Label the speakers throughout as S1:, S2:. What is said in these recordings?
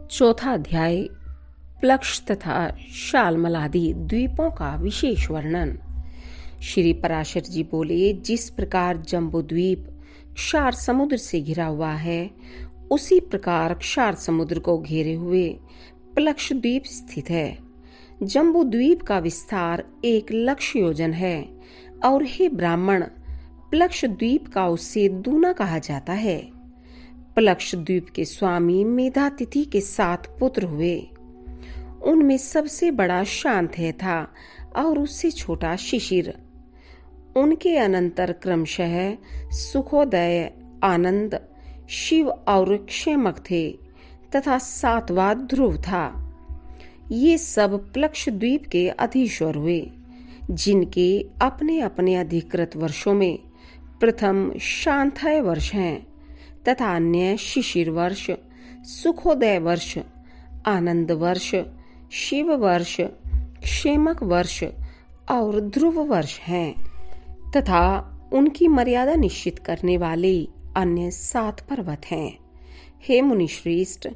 S1: चौथा अध्याय प्लक्ष तथा शालमलादि द्वीपों का विशेष वर्णन। श्री पराशर जी बोले, जिस प्रकार जम्बू द्वीप क्षार समुद्र से घिरा हुआ है, उसी प्रकार क्षार समुद्र को घेरे हुए प्लक्ष द्वीप स्थित है। जम्बू द्वीप का विस्तार 1,00,000 योजन है और हे ब्राह्मण, प्लक्ष द्वीप का उससे दूना कहा जाता है। प्लक्ष द्वीप के स्वामी मेधातिथि के 7 पुत्र हुए। उनमें सबसे बड़ा शांतय था और उससे छोटा शिशिर। उनके अनंतर क्रमशः सुखोदय, आनंद, शिव और क्षेमक थे तथा 7वां ध्रुव था। ये सब प्लक्ष द्वीप के अधीश्वर हुए, जिनके अपने अपने अधिकृत वर्षों में प्रथम शांतय वर्ष हैं तथा अन्य शिशिर वर्ष, सुखोदय वर्ष, आनंद वर्ष, शिव वर्ष, क्षेमक वर्ष और ध्रुव वर्ष हैं तथा उनकी मर्यादा निश्चित करने वाले अन्य 7 पर्वत हैं। हे मुनिश्रेष्ठ,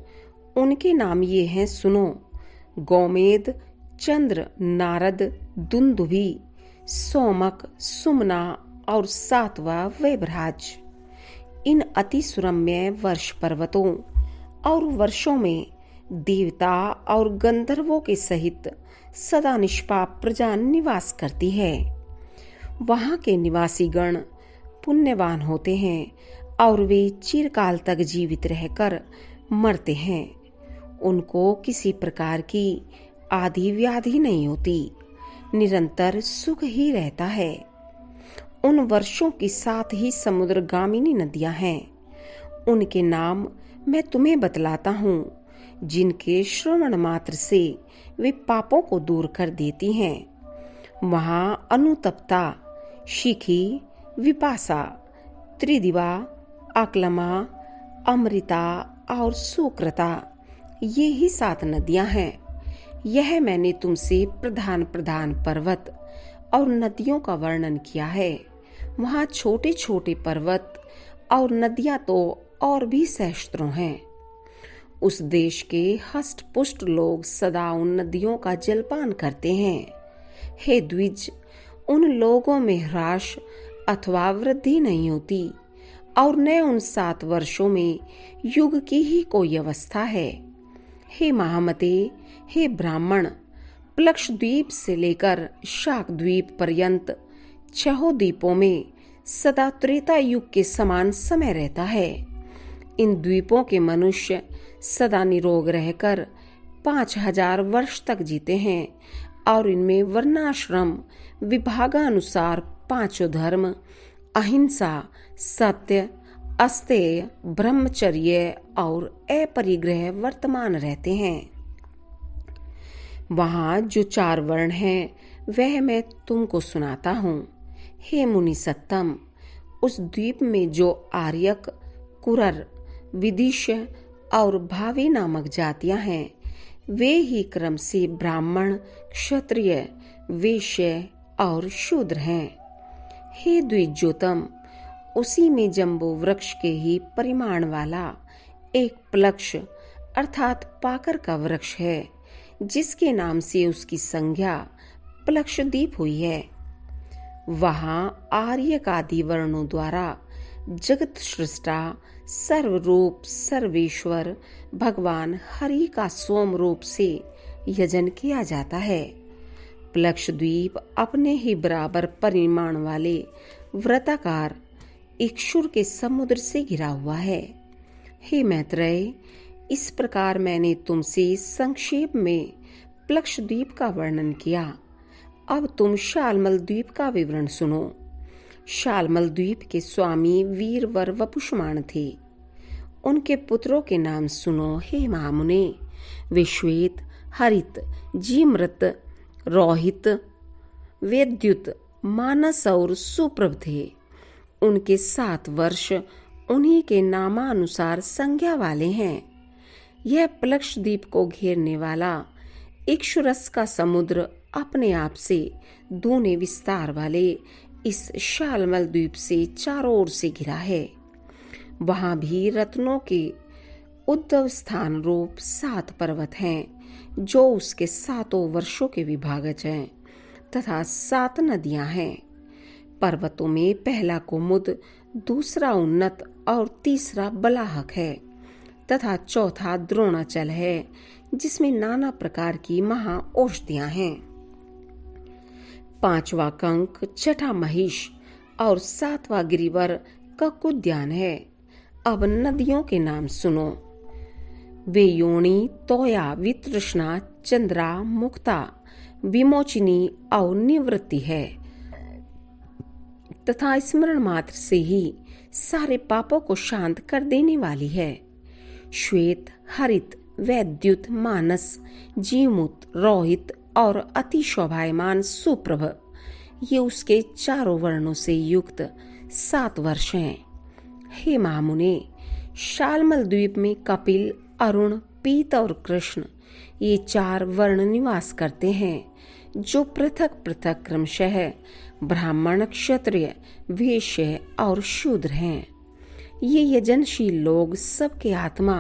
S1: उनके नाम ये हैं, सुनो। गोमेद, चंद्र, नारद, दुंदुभि, सोमक, सुमना और 7वां वैभराज। इन अति सुरम्य वर्ष पर्वतों और वर्षों में देवता और गंधर्वों के सहित सदा निष्पाप प्रजा निवास करती है। वहां के निवासी गण पुण्यवान होते हैं और वे चिरकाल तक जीवित रहकर मरते हैं। उनको किसी प्रकार की आदि व्याधि नहीं होती, निरंतर सुख ही रहता है। उन वर्षों की 7 ही समुद्रगामिनी नदियां हैं। उनके नाम मैं तुम्हें बतलाता हूँ, जिनके श्रवण मात्र से वे पापों को दूर कर देती हैं। वहाँ अनुतप्ता, शिखी, विपासा, त्रिदिवा, अक्लमा, अमृता और सुकृता, ये ही 7 नदियां हैं। यह मैंने तुमसे प्रधान प्रधान पर्वत और नदियों का वर्णन किया है। वहाँ छोटे छोटे पर्वत और नदियां तो और भी सहस्त्रों हैं। उस देश के हष्ट पुष्ट लोग सदा उन नदियों का जलपान करते हैं। हे द्विज, उन लोगों में ह्रास अथवा वृद्धि नहीं होती और न उन 7 वर्षों में युग की ही कोई अवस्था है। हे महामते, हे ब्राह्मण, प्लक्ष द्वीप से लेकर शाक द्वीप पर्यंत 6 द्वीपों में सदा त्रेता युग के समान समय रहता है। इन द्वीपों के मनुष्य सदा निरोग रहकर 5,000 वर्ष तक जीते हैं और इनमें वर्णाश्रम विभागानुसार 5 धर्म, अहिंसा, सत्य, अस्तेय, ब्रह्मचर्य और अपरिग्रह वर्तमान रहते हैं। वहाँ जो 4 वर्ण हैं, वह मैं तुमको सुनाता हूँ। हे मुनि सत्तम, उस द्वीप में जो आर्यक, कुरर, विदिश्य और भावी नामक जातियां हैं, वे ही क्रम से ब्राह्मण, क्षत्रिय, वैश्य और शूद्र हैं। हे द्विजोतम, उसी में जम्बू वृक्ष के ही परिमाण वाला एक प्लक्ष अर्थात पाकर का वृक्ष है, जिसके नाम से उसकी संज्ञा प्लक्षद्वीप हुई है। वहाँ आर्यक आदि वर्णों द्वारा जगत सृष्टा सर्वरूप सर्वेश्वर भगवान हरि का सोम रूप से यजन किया जाता है। प्लक्षद्वीप अपने ही बराबर परिमाण वाले वृत्ताकार इक्षुर के समुद्र से घिरा हुआ है। हे मैत्रेय, इस प्रकार मैंने तुमसे संक्षेप में प्लक्ष द्वीप का वर्णन किया। अब तुम शालमल द्वीप का विवरण सुनो। शालमल द्वीप के स्वामी वीरवर वपुष्मान थे। उनके पुत्रों के नाम सुनो। हे महामुने, वे श्वेत, हरित, जीमृत, रोहित, वेद्युत, मानस और सुप्रभ थे। उनके 7 वर्ष उन्हीं के नामानुसार संज्ञा वाले हैं। यह प्लक्ष द्वीप को घेरने वाला इक्षुरस का समुद्र अपने आप से दूने विस्तार वाले इस शालमल द्वीप से चारों ओर से घिरा है। वहां भी रत्नों के उद्धव स्थान रूप 7 पर्वत हैं जो उसके 7 वर्षों के विभागज हैं तथा 7 नदियां हैं। पर्वतों में पहला कुमुद, दूसरा उन्नत और तीसरा बलाहक है तथा चौथा द्रोणाचल है जिसमें नाना प्रकार की महा औषधियां हैं। 5वां कंक, छठा महिष और 7वां गिरिवर ककुद्यान है। अब नदियों के नाम सुनो। वे योनि, तोया, वितृष्णा, चंद्रा, मुक्ता, विमोचिनी और निवृत्ति है तथा स्मरण मात्र से ही सारे पापों को शांत कर देने वाली है। श्वेत, हरित, वैद्युत, मानस, जीवमुत, रोहित और अति शोभायमान सुप्रभ, ये उसके चारों वर्णों से युक्त 7 वर्ष हैं। हे महामुने, शालमल द्वीप में कपिल, अरुण, पीत और कृष्ण, ये 4 वर्ण निवास करते हैं जो पृथक पृथक क्रमशः ब्राह्मण, क्षत्रिय, वैश्य और शूद्र हैं। ये यजनशील लोग सबके आत्मा,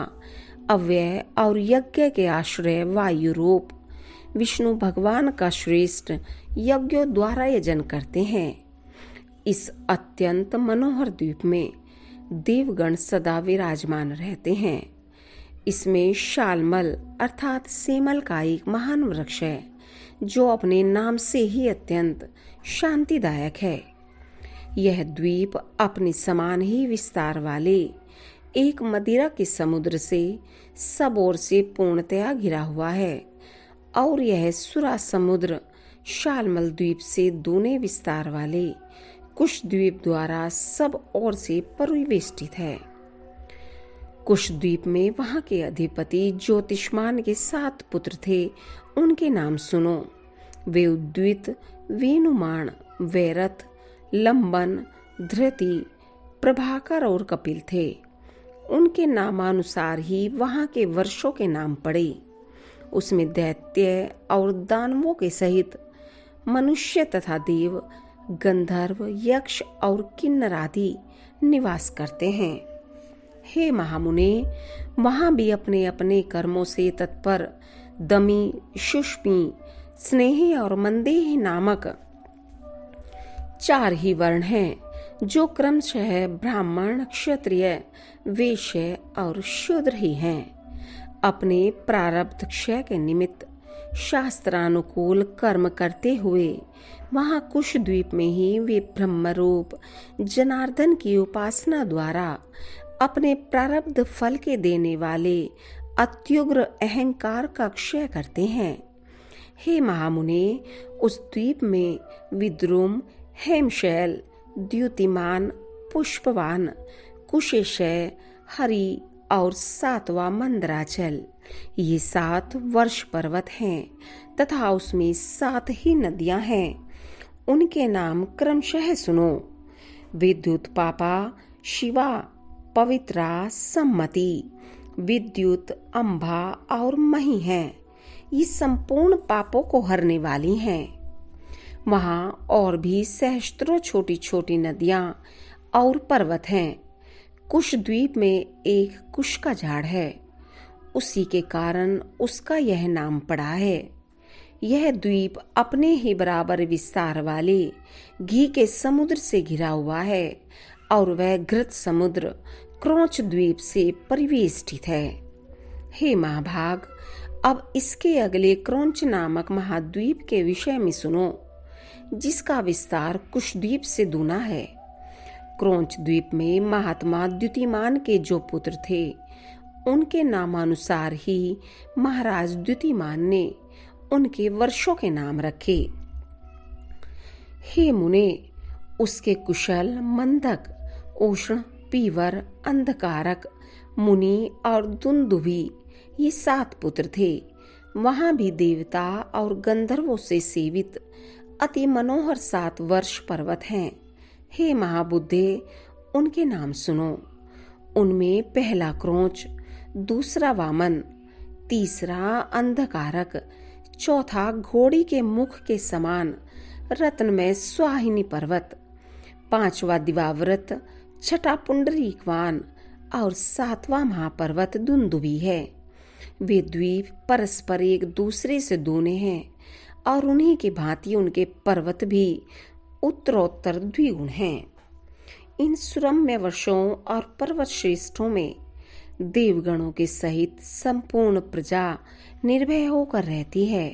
S1: अव्यय और यज्ञ के आश्रय वायु रूप विष्णु भगवान का श्रेष्ठ यज्ञों द्वारा यजन करते हैं। इस अत्यंत मनोहर द्वीप में देवगण सदा विराजमान रहते हैं। इसमें शालमल अर्थात सेमल का एक महान वृक्ष है जो अपने नाम से ही अत्यंत शांतिदायक है। यह द्वीप अपने समान ही विस्तार वाले एक मदिरा के समुद्र से सब ओर से पूर्णतया घिरा हुआ है और यह सुरा समुद्र शालमल द्वीप से दूने विस्तार वाले कुश द्वीप द्वारा सब ओर से परिवेष्टित है। कुश द्वीप में वहां के अधिपति ज्योतिष्मान के 7 पुत्र थे। उनके नाम सुनो। वे उद्वित, वेणुमाण, वैरथ, लंबन, धृति, प्रभाकर और कपिल थे। उनके नामानुसार ही वहां के वर्षों के नाम पड़े। उसमें दैत्य और दानवों के सहित मनुष्य तथा देव, गंधर्व, यक्ष और किन्नर आदि निवास करते हैं। हे महामुने, वहां भी अपने अपने कर्मों से तत्पर दमी, शुष्मी, स्नेही और मंदेही नामक 4 ही वर्ण हैं जो क्रमशः ब्राह्मण, क्षत्रिय, वैश्य और शूद्र ही हैं। अपने प्रारब्ध क्षय के निमित्त शास्त्रानुकूल कर्म करते हुए वहां कुश द्वीप में ही वे ब्रह्मरूप जनार्दन की उपासना द्वारा अपने प्रारब्ध फल के देने वाले अत्युग्र अहंकार का क्षय करते हैं। हे महामुने, उस द्वीप में विद्रुम, हेमशैल, द्युतिमान, पुष्पवान, कुशेशय, हरि और 7वां मंदराचल, ये 7 वर्ष पर्वत हैं तथा उसमें 7 ही नदियां हैं। उनके नाम क्रमशः सुनो। विद्युत पापा, शिवा, पवित्रा, सम्मति, विद्युत, अंबा और मही हैं। ये संपूर्ण पापों को हरने वाली हैं। वहां और भी सहस्त्रों छोटी छोटी नदियां और पर्वत हैं। कुश द्वीप में एक कुश का झाड़ है, उसी के कारण उसका यह नाम पड़ा है। यह द्वीप अपने ही बराबर विस्तार वाले घी के समुद्र से घिरा हुआ है और वह घृत समुद्र क्रोच द्वीप से परिवेष्टित है। हे महाभाग, अब इसके अगले क्रोंच नामक महाद्वीप के विषय में सुनो, जिसका विस्तार कुशद्वीप से दूना है। क्रोंच द्वीप में महात्मा द्युतिमान के जो पुत्र थे, उनके नामानुसार ही महाराज द्युतिमान ने उनके वर्षों के नाम रखे। हे मुने, उसके कुशल, मंदक, उष्ण, पीवर, अंधकारक, मुनि और दुंदुभि, ये 7 पुत्र थे। वहां भी देवता और गंधर्वों से सेवित अति मनोहर 7 वर्ष पर्वत हैं। हे महाबुद्धे, उनके नाम सुनो। उनमें पहला क्रोंच, दूसरा वामन, तीसरा अंधकारक, चौथा घोड़ी के मुख के समान रत्नमय स्वाहिनी पर्वत, 5वां दिवाव्रत, छठा पुंडरीकवान और 7वां महापर्वत दुंदुभी है। वे द्वीप परस्पर एक दूसरे से दूने हैं और उन्हीं की भांति उनके पर्वत भी उत्तरोत्तर द्विगुण हैं। इन सुरम्य वर्षों और पर्वत श्रेष्ठों में देवगणों के सहित संपूर्ण प्रजा निर्भय होकर रहती है।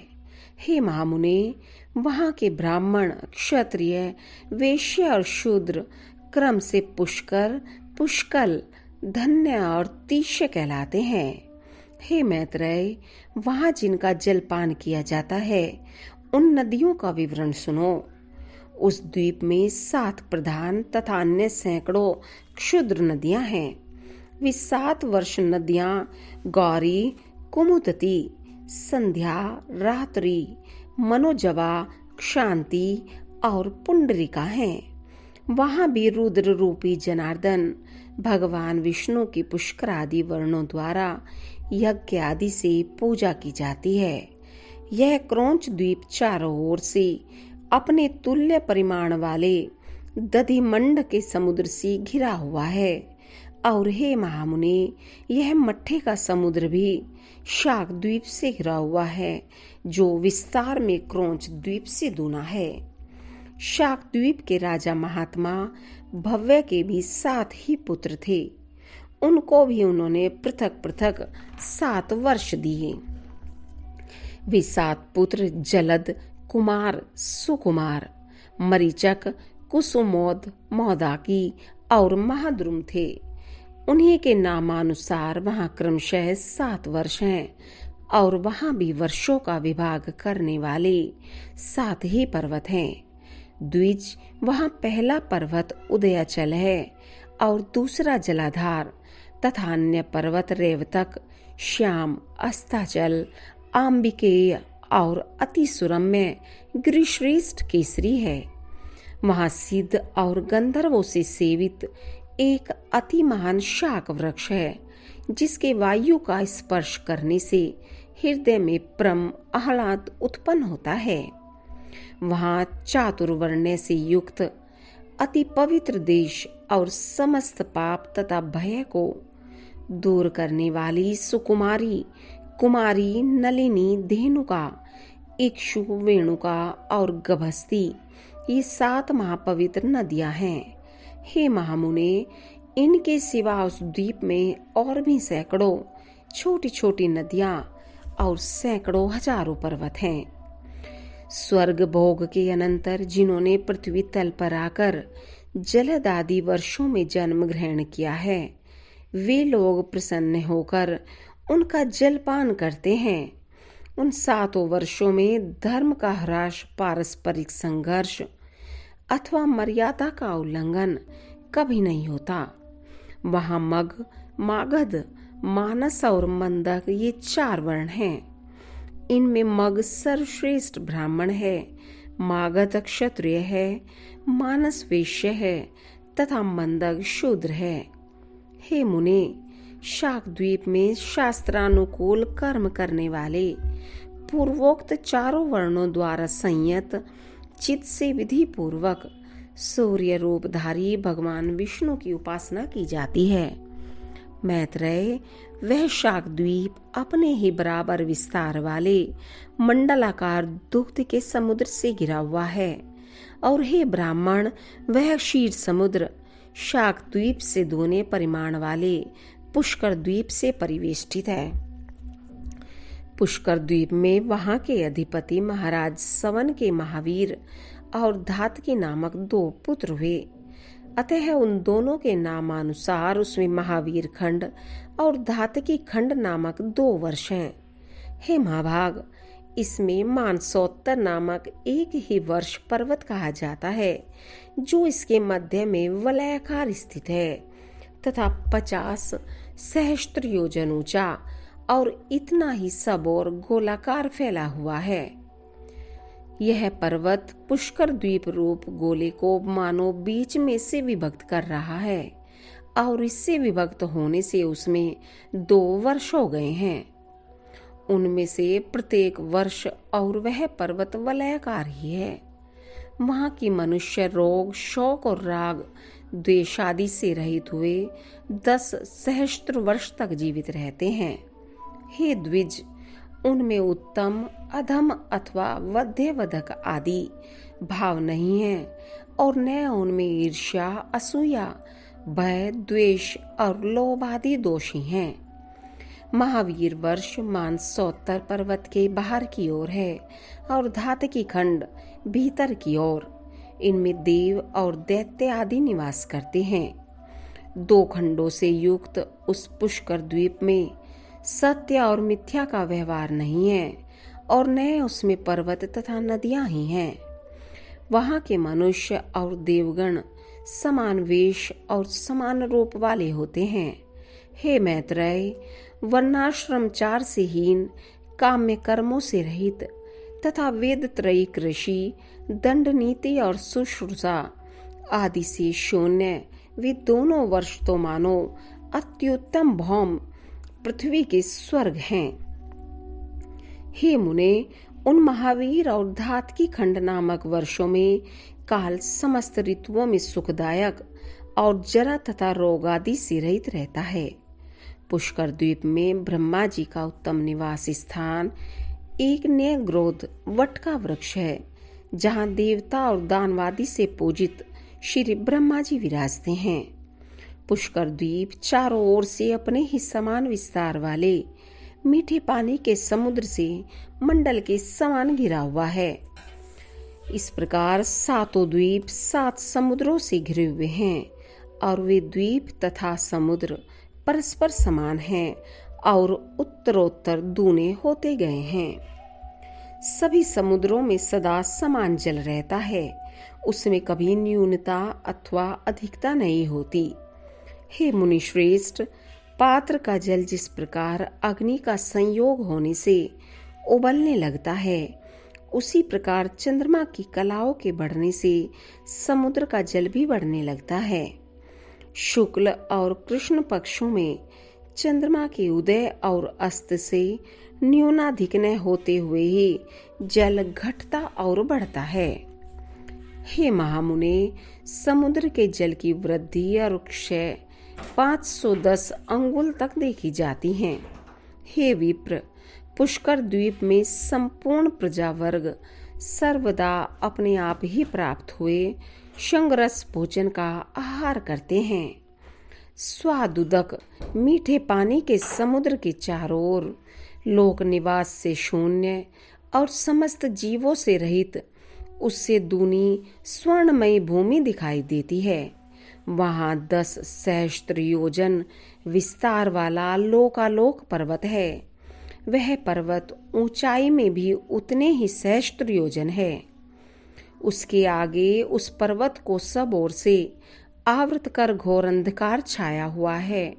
S1: हे महामुने, वहां के ब्राह्मण, क्षत्रिय, वैश्य और शूद्र क्रम से पुष्कर, पुष्कल, धन्य और तीक्ष्य कहलाते हैं। हे मैत्रेय, वहां जिनका जलपान किया जाता है उन नदियों का विवरण सुनो। उस द्वीप में 7 प्रधान तथा अन्य सैकड़ों क्षुद्र नदियां हैं। वे 7 वर्ष नदियां गौरी, कुमुदती, संध्या, रात्रि, मनोजवा, शांति और पुंडरिका हैं। वहां भी रुद्र रूपी जनार्दन भगवान विष्णु की पुष्कर आदि वर्णों द्वारा यज्ञ आदि से पूजा की जाती है। यह क्रौंच द्वीप चारों ओर से अपने तुल्य परिमाण वाले दधिमंड के समुद्र से घिरा हुआ है। और हे महामुने, यह मट्ठे का समुद्र भी शाक द्वीप से घिरा हुआ है, जो विस्तार में क्रौंच द्वीप से दूना है। शाक द्वीप के राजा महात्मा भव्य के भी 7 ही पुत्र थे। उनको भी उन्होंने पृथक पृथक 7 वर्ष दिए। वे 7 पुत्र जलद, कुमार, सुकुमार, मरीचक, कुसुमोद, मौदाकी और महाद्रुम थे। उन्हीं के नामानुसार वहां क्रमशः 7 वर्ष हैं और वहां भी वर्षों का विभाग करने वाले 7 ही पर्वत हैं। द्विज वहां पहला पर्वत उदयाचल है और दूसरा जलाधार तथा अन्य पर्वत रेवतक, श्याम, अस्ताचल, आम्बिकेय और अति सुरम्य गिरिश्रेष्ठ केसरी है। वहां सिद्ध और गंधर्वों से सेवित एक अति महान शाक वृक्ष है, जिसके वायु का स्पर्श करने से हृदय में परम आह्लाद उत्पन्न होता है। वहां चातुर्वर्ण्य से युक्त अति पवित्र देश और समस्त पाप तथा भय को दूर करने वाली सुकुमारी, कुमारी, नलिनी, धेनुका, इक्षु, वेणुका और गभस्ती, ये 7 महापवित्र नदियां हैं। हे महामुने, इनके सिवा उस द्वीप में और भी सैकड़ों छोटी छोटी नदियां और सैकड़ों हजारों पर्वत हैं। स्वर्ग भोग के अनंतर जिन्होंने पृथ्वी तल पर आकर जलद आदि वर्षों में जन्म ग्रहण किया है, वे लोग प्रसन्न होकर उनका जलपान करते हैं। उन 7 वर्षों में धर्म का ह्रास, पारस्परिक संघर्ष अथवा मर्यादा का उल्लंघन कभी नहीं होता। वहां मग, मागध, मानस और मंदक ये 4 वर्ण हैं। इनमें मग सर्वश्रेष्ठ ब्राह्मण है, मागध क्षत्रिय है, मानस वैश्य है तथा मंदक शूद्र है। हे मुने, शाक द्वीप में शास्त्रानुकूल कर्म करने वाले पूर्वोक्त 4 वर्णों द्वारा संयत चित्त से विधि पूर्वक सूर्य रूपधारी भगवान विष्णु की उपासना की जाती है। मैत्रेय, वह शाक द्वीप अपने ही बराबर विस्तार वाले मंडलाकार दुग्ध के समुद्र से घिरा हुआ है। और हे ब्राह्मण, वह क्षीर समुद्र शाक द्वीप से 2 परिमाण वाले पुष्कर द्वीप से परिवेष्टित है। पुष्कर द्वीप में वहां के अधिपति महाराज सवन के महावीर और धातकी नामक 2 पुत्र हुए। अतः उन दोनों के नामानुसार उसमें महावीर खंड और धातकी खंड नामक 2 वर्ष हैं। हे महाभाग, इसमें मानसोत्तर नामक एक ही वर्ष पर्वत कहा जाता है, जो इसके मध्य में वलयाकार स्थित है तथा 50 सहस्त्र योजन ऊंचा और इतना ही सब और गोलाकार फैला हुआ है। यह पर्वत पुष्कर द्वीप रूप गोले को मानो बीच में से विभक्त कर रहा है और इससे विभक्त होने से उसमें 2 वर्ष हो गए हैं। उनमें से प्रत्येक वर्ष और वह पर्वत वलयाकार ही है। वहां की मनुष्य रोग, शोक और राग द्वेष आदि से रहित हुए 10 सहस्त्र वर्ष तक जीवित रहते हैं। हे द्विज, उनमें उत्तम, अधम अथवा वध्यवधक आदि भाव नहीं है और न उनमें ईर्ष्या, असूया, भय, द्वेष और लोभ आदि दोष ही हैं। महावीर वर्ष मानसोत्तर पर्वत के बाहर की ओर है और धातकी खंड भीतर की ओर। इनमें देव और दैत्य आदि निवास करते हैं। 2 खंडों से युक्त उस पुष्कर द्वीप में सत्य और मिथ्या का व्यवहार नहीं है और न उसमें पर्वत तथा नदियां ही हैं। वहां के मनुष्य और देवगण समान वेश और समान रूप वाले होते हैं। हे मैत्रेय, वर्णाश्रमचार से हीन, काम्य कर्मों से रहित तथा वेद त्रयी, कृषि, दंड नीति और शुश्रूषा आदि से शून्य वे दोनों वर्ष तो मानो अत्युत्तम भौम पृथ्वी के स्वर्ग हैं। हे मुने, उन महावीर और धातकी खंड नामक वर्षों में काल समस्त ऋतुओं में सुखदायक और जरा तथा रोग आदि से रहित रहता है। पुष्कर द्वीप में ब्रह्मा जी का उत्तम निवास स्थान एक न्यायग्रोध वट का वृक्ष है, जहाँ देवता और दानवादी से पूजित श्री ब्रह्मा जी विराजते हैं। पुष्कर द्वीप चारों ओर से अपने ही समान विस्तार वाले मीठे पानी के समुद्र से मंडल के समान घिरा हुआ है। इस प्रकार 7 द्वीप 7 समुद्रों से घिरे हुए हैं और वे द्वीप तथा समुद्र परस्पर समान हैं और उत्तरोत्तर दूने होते गए हैं। सभी समुद्रों में सदा समान जल रहता है, उसमें कभी न्यूनता अथवा अधिकता नहीं होती। हे मुनि श्रेष्ठ, पात्र का जल जिस प्रकार अग्नि का संयोग होने से उबलने लगता है, उसी प्रकार चंद्रमा की कलाओं के बढ़ने से समुद्र का जल भी बढ़ने लगता है। शुक्ल और कृष्ण पक्षों में चंद्रमा के उदय और अस्त से न्यूनाधिक न होते हुए ही जल घटता और बढ़ता है। हे महामुने, समुद्र के जल की वृद्धि और क्षय 510 अंगुल तक देखी जाती हैं। हे विप्र, पुष्कर द्वीप में संपूर्ण प्रजावर्ग सर्वदा अपने आप ही प्राप्त हुए शंगरस भोजन का आहार करते हैं। स्वादुदक मीठे पानी के समुद्र के चारों ओर लोक निवास से शून्य और समस्त जीवों से रहित उससे दूनी स्वर्णमयी भूमि दिखाई देती है। वहां 10 सहस्त्र योजन विस्तार वाला लोकालोक पर्वत है। वह पर्वत ऊंचाई में भी उतने ही सहस्त्र योजन है। उसके आगे उस पर्वत को सब ओर से आवृत कर घोर अंधकार छाया हुआ है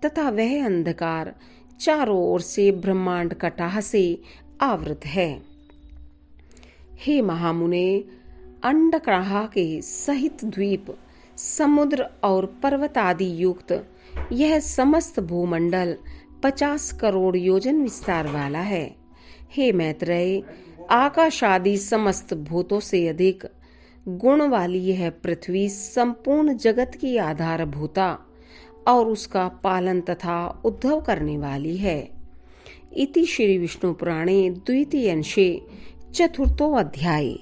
S1: तथा वह अंधकार चारों ओर से ब्रह्मांड कटाह से आवृत है। हे महामुने, अंडकराह के सहित द्वीप, समुद्र और पर्वत आदि युक्त यह समस्त भूमंडल 50 करोड़ योजन विस्तार वाला है। हे मैत्रेय, आकाश आदि समस्त भूतों से अधिक गुण वाली यह पृथ्वी संपूर्ण जगत की आधारभूता और उसका पालन तथा उद्धव करने वाली है। इति श्री विष्णु पुराणे द्वितीय अंशे 4थो अध्याय।